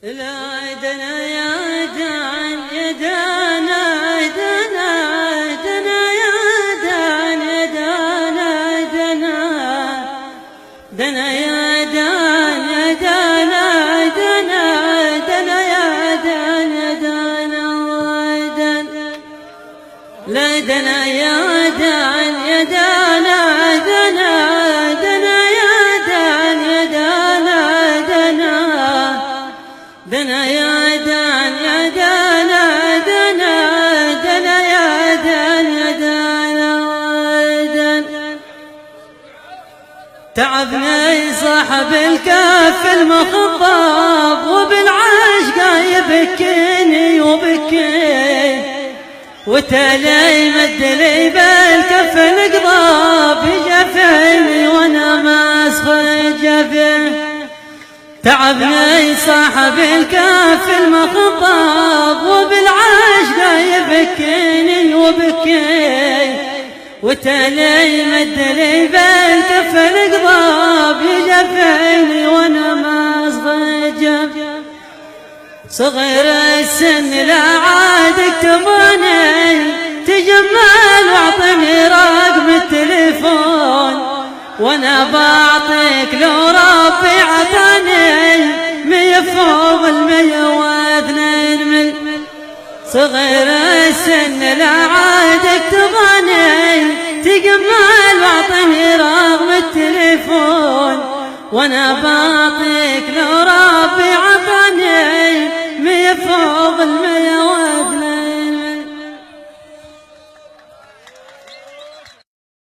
لا دنا يا دان يا دانا دنا دنا يا دان يا دانا دنا دنا يا دان يا دانا دنا دنا يا دان يا دانا دن لا دنا يا دان يا دانا دنا دنا يا دان يا دانا دنا دنا يا دان يا دانا دنا دنا يا دان يا دانا دن تعبني صاحب الكف المخضب وبالعشق يبكيني وبكي وتالي مدلي بالكف القضاب جفيني وانا ماسخ جفين تعبني صاحب الكف المخضب وبالعشق يبكيني وبكي وتالي مدلي بالكف القضاب يجفيني وانا ماسخ جفين صغير السن لا عاد اكتبوني تجمل واعطني رقم التليفون وانا بعطيك لو ربي عطاني 100 فوق 102 مل صغير السن لا عاد اكتبوني تجمل واعطني رقم التليفون وانا بعطيك لو ربي عطاني